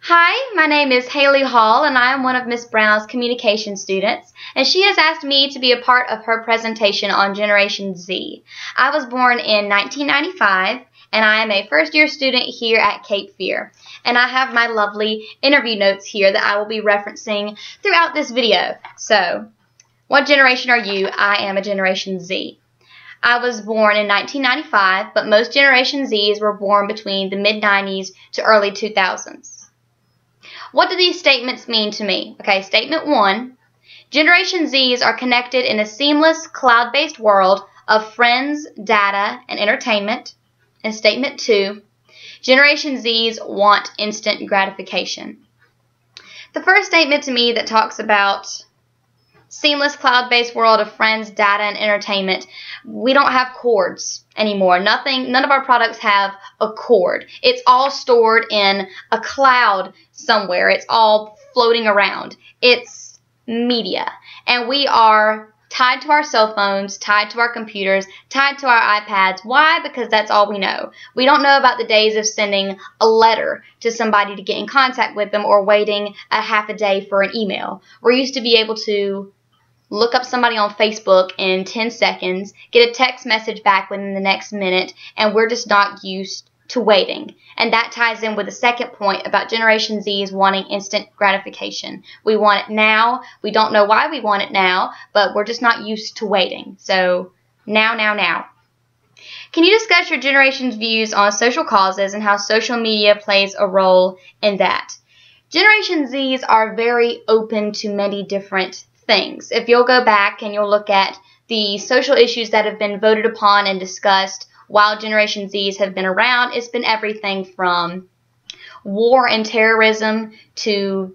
Hi, my name is Haley Hall, and I am one of Miss Brown's communication students, and she has asked me to be a part of her presentation on Generation Z. I was born in 1995, and I am a first-year student here at Cape Fear, and I have my lovely interview notes here that I will be referencing throughout this video. So, what generation are you? I am a Generation Z. I was born in 1995, but most Generation Zs were born between the mid-90s to early 2000s. What do these statements mean to me? Okay, statement 1, Generation Zs are connected in a seamless, cloud-based world of friends, data, and entertainment. And statement 2, Generation Zs want instant gratification. The first statement to me that talks about seamless, cloud-based world of friends, data, and entertainment, we don't have cords anymore. None of our products have a cord. It's all stored in a cloud somewhere. It's all floating around. It's media. And we are tied to our cell phones, tied to our computers, tied to our iPads. Why? Because that's all we know. We don't know about the days of sending a letter to somebody to get in contact with them or waiting a half a day for an email. We're used to be able to look up somebody on Facebook in 10 seconds, get a text message back within the next minute, and we're just not used to waiting. And that ties in with the second point about Generation Z's wanting instant gratification. We want it now. We don't know why we want it now, but we're just not used to waiting. So, now. Can you discuss your generation's views on social causes and how social media plays a role in that? Generation Zs are very open to many different things. If you'll go back and you'll look at the social issues that have been voted upon and discussed while Generation Zs have been around, it's been everything from war and terrorism to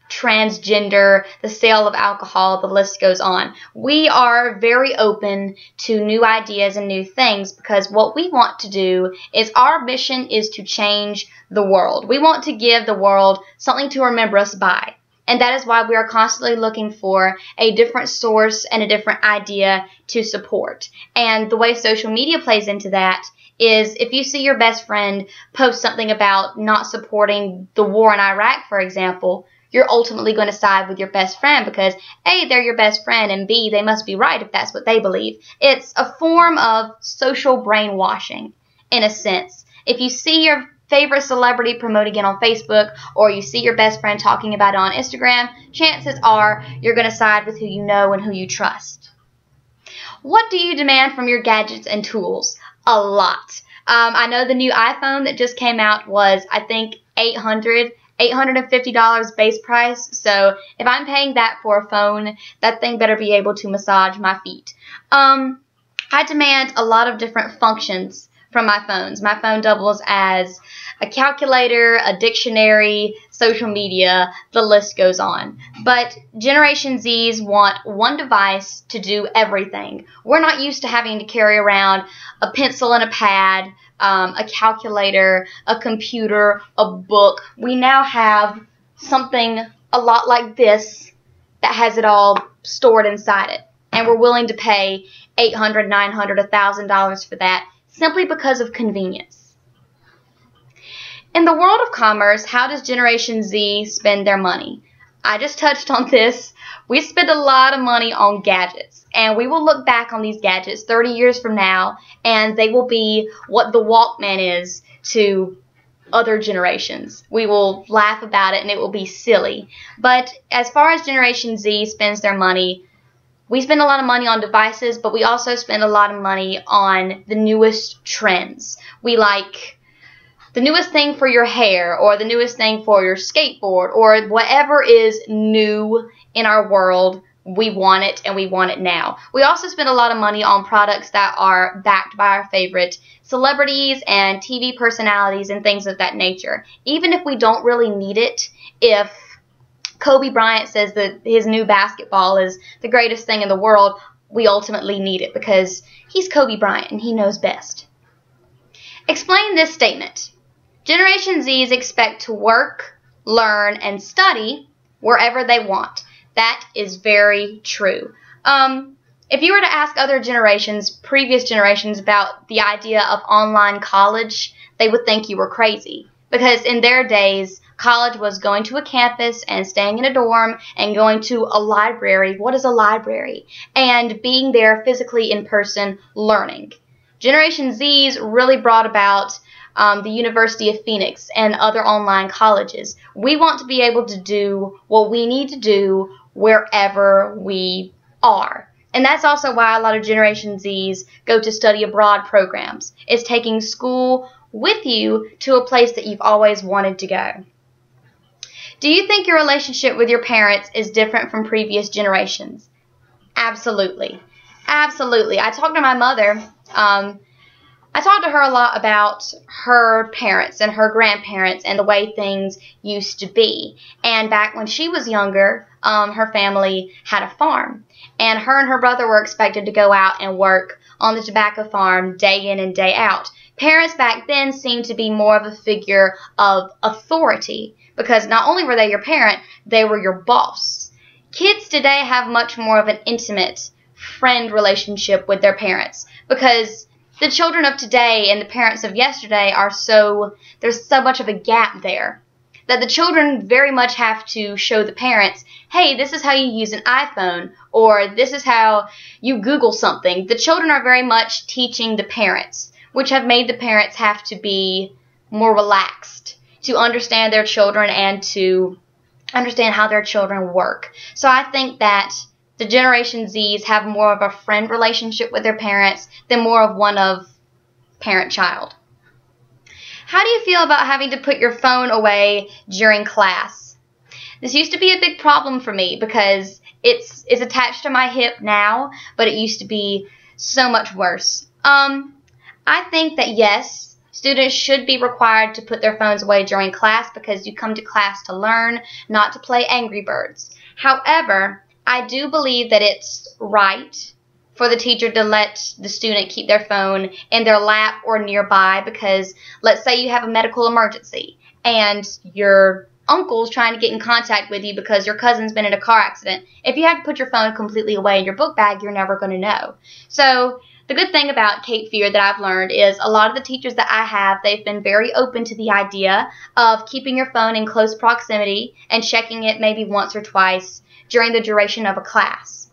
transgender, the sale of alcohol, the list goes on. We are very open to new ideas and new things because what we want to do is our mission is to change the world. We want to give the world something to remember us by. And that is why we are constantly looking for a different source and a different idea to support. And the way social media plays into that is if you see your best friend post something about not supporting the war in Iraq, for example, you're ultimately going to side with your best friend because A, they're your best friend, and B, they must be right if that's what they believe. It's a form of social brainwashing, in a sense. If you see your favorite celebrity promoting it on Facebook, or you see your best friend talking about it on Instagram, chances are you're going to side with who you know and who you trust. What do you demand from your gadgets and tools? A lot. I know the new iPhone that just came out was, I think, $850 base price. So if I'm paying that for a phone, that thing better be able to massage my feet. I demand a lot of different functions from my phones. My phone doubles as a calculator, a dictionary, social media, the list goes on. But Generation Zs want one device to do everything. We're not used to having to carry around a pencil and a pad, a calculator, a computer, a book. We now have something a lot like this that has it all stored inside it. And we're willing to pay $800, $900, $1,000 for that simply because of convenience. In the world of commerce, how does Generation Z spend their money? I just touched on this. We spend a lot of money on gadgets, and we will look back on these gadgets 30 years from now, and they will be what the Walkman is to other generations. We will laugh about it, and it will be silly. But as far as Generation Z spends their money, we spend a lot of money on devices, but we also spend a lot of money on the newest trends. We like the newest thing for your hair, or the newest thing for your skateboard, or whatever is new in our world. We want it, and we want it now. We also spend a lot of money on products that are backed by our favorite celebrities and TV personalities and things of that nature. Even if we don't really need it, if Kobe Bryant says that his new basketball is the greatest thing in the world, we ultimately need it because he's Kobe Bryant and he knows best. Explain this statement. Generation Zs expect to work, learn, and study wherever they want. That is very true. If you were to ask other generations, previous generations, about the idea of online college, they would think you were crazy. Because in their days, college was going to a campus and staying in a dorm and going to a library. What is a library? And being there physically in person learning. Generation Zs really brought about the University of Phoenix and other online colleges. We want to be able to do what we need to do wherever we are. And that's also why a lot of Generation Zs go to study abroad programs. It's taking school with you to a place that you've always wanted to go. Do you think your relationship with your parents is different from previous generations? Absolutely. Absolutely. I talked to my mother. I talked to her a lot about her parents and her grandparents and the way things used to be. And back when she was younger, her family had a farm. And her brother were expected to go out and work on the tobacco farm day in and day out. Parents back then seemed to be more of a figure of authority because not only were they your parent, they were your boss. Kids today have much more of an intimate friend relationship with their parents because the children of today and the parents of yesterday there's so much of a gap there that the children very much have to show the parents, hey, this is how you use an iPhone, or this is how you Google something. The children are very much teaching the parents, which have made the parents have to be more relaxed to understand their children and to understand how their children work. So I think that the Generation Zs have more of a friend relationship with their parents than more of one of parent-child. How do you feel about having to put your phone away during class? This used to be a big problem for me because it's attached to my hip now, but it used to be so much worse. I think that yes, students should be required to put their phones away during class because you come to class to learn, not to play Angry Birds. However, I do believe that it's right for the teacher to let the student keep their phone in their lap or nearby because let's say you have a medical emergency and your uncle's trying to get in contact with you because your cousin's been in a car accident. If you have to put your phone completely away in your book bag, you're never going to know. So the good thing about Cape Fear that I've learned is a lot of the teachers that I have, they've been very open to the idea of keeping your phone in close proximity and checking it maybe once or twice during the duration of a class.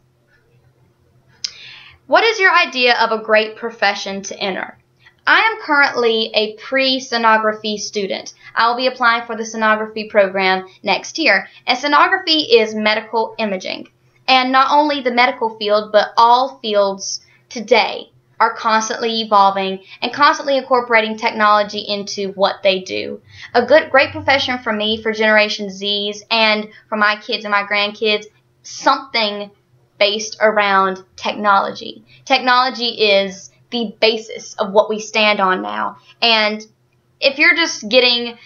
What is your idea of a great profession to enter? I am currently a pre-sonography student. I will be applying for the sonography program next year. And sonography is medical imaging. And not only the medical field, but all fields today are constantly evolving and constantly incorporating technology into what they do. A great profession for me, for Generation Zs, and for my kids and my grandkids, something based around technology. Technology is the basis of what we stand on now. And if you're just getting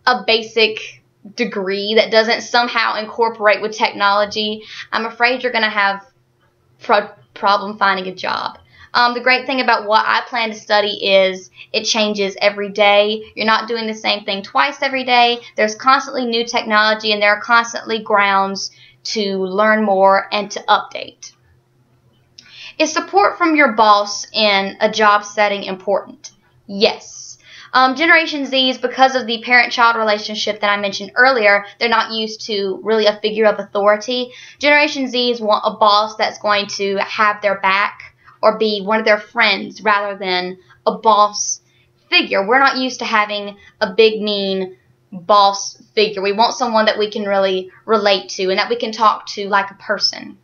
a basic degree that doesn't somehow incorporate with technology, I'm afraid you're going to have problem finding a job. The great thing about what I plan to study is it changes every day. You're not doing the same thing twice every day. There's constantly new technology and there are constantly grounds to learn more and to update. Is support from your boss in a job setting important? Yes. Generation Zs, because of the parent-child relationship that I mentioned earlier, they're not used to really a figure of authority. Generation Zs want a boss that's going to have their back or be one of their friends rather than a boss figure. We're not used to having a big, mean boss figure. We want someone that we can really relate to and that we can talk to like a person.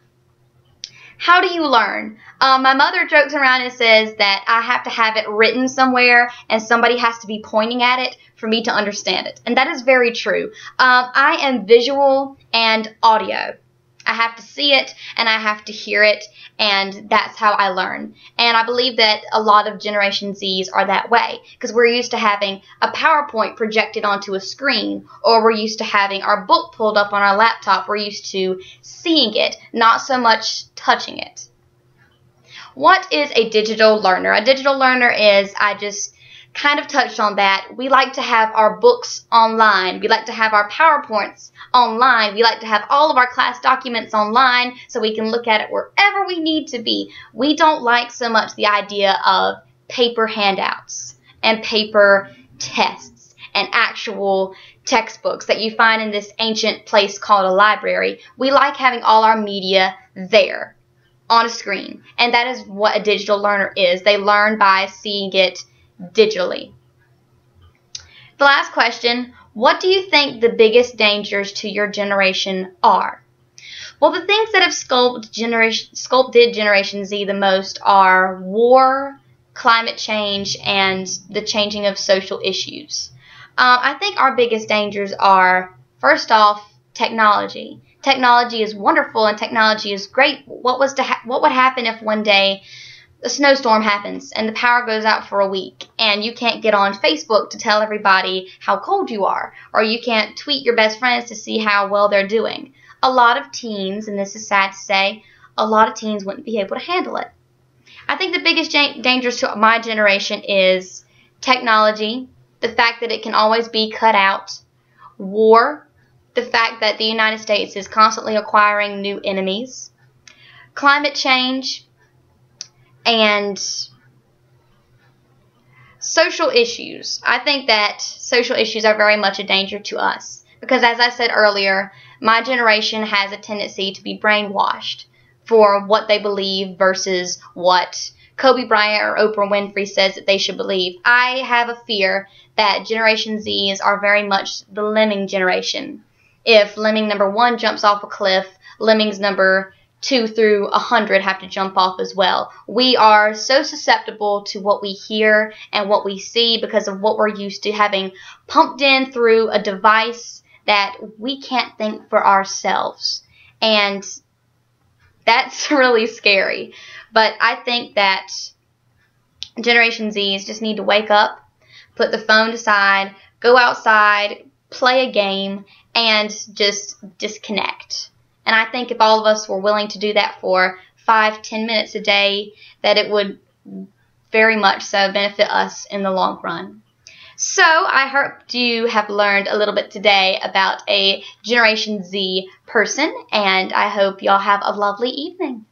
How do you learn? My mother jokes around and says that I have to have it written somewhere and somebody has to be pointing at it for me to understand it. And that is very true. I am visual and audio. I have to see it and I have to hear it, and that's how I learn. And I believe that a lot of Generation Zs are that way because we're used to having a PowerPoint projected onto a screen, or we're used to having our book pulled up on our laptop. We're used to seeing it, not so much touching it. What is a digital learner? A digital learner is, I just kind of touched on that. We like to have our books online. We like to have our PowerPoints online. We like to have all of our class documents online so we can look at it wherever we need to be. We don't like so much the idea of paper handouts and paper tests and actual textbooks that you find in this ancient place called a library. We like having all our media there on a screen, and that is what a digital learner is. They learn by seeing it digitally. The last question, what do you think the biggest dangers to your generation are? Well, the things that have sculpted Generation Z the most are war, climate change, and the changing of social issues. I think our biggest dangers are, first off, technology. Technology is wonderful and technology is great. What would happen if one day a snowstorm happens and the power goes out for a week and you can't get on Facebook to tell everybody how cold you are, or you can't tweet your best friends to see how well they're doing? A lot of teens, and this is sad to say, a lot of teens wouldn't be able to handle it. I think the biggest dangers to my generation is technology, the fact that it can always be cut out, war, the fact that the United States is constantly acquiring new enemies, climate change, and social issues. I think that social issues are very much a danger to us because, as I said earlier, my generation has a tendency to be brainwashed for what they believe versus what Kobe Bryant or Oprah Winfrey says that they should believe. I have a fear that Generation Zs are very much the lemming generation. If lemming number 1 jumps off a cliff, lemmings number 2 through 100 have to jump off as well. We are so susceptible to what we hear and what we see because of what we're used to having pumped in through a device that we can't think for ourselves. And that's really scary. But I think that Generation Zs just need to wake up, put the phone aside, go outside, play a game, and just disconnect. And I think if all of us were willing to do that for 5-10 minutes a day, that it would very much so benefit us in the long run. So I hope you have learned a little bit today about a Generation Z person, and I hope y'all have a lovely evening.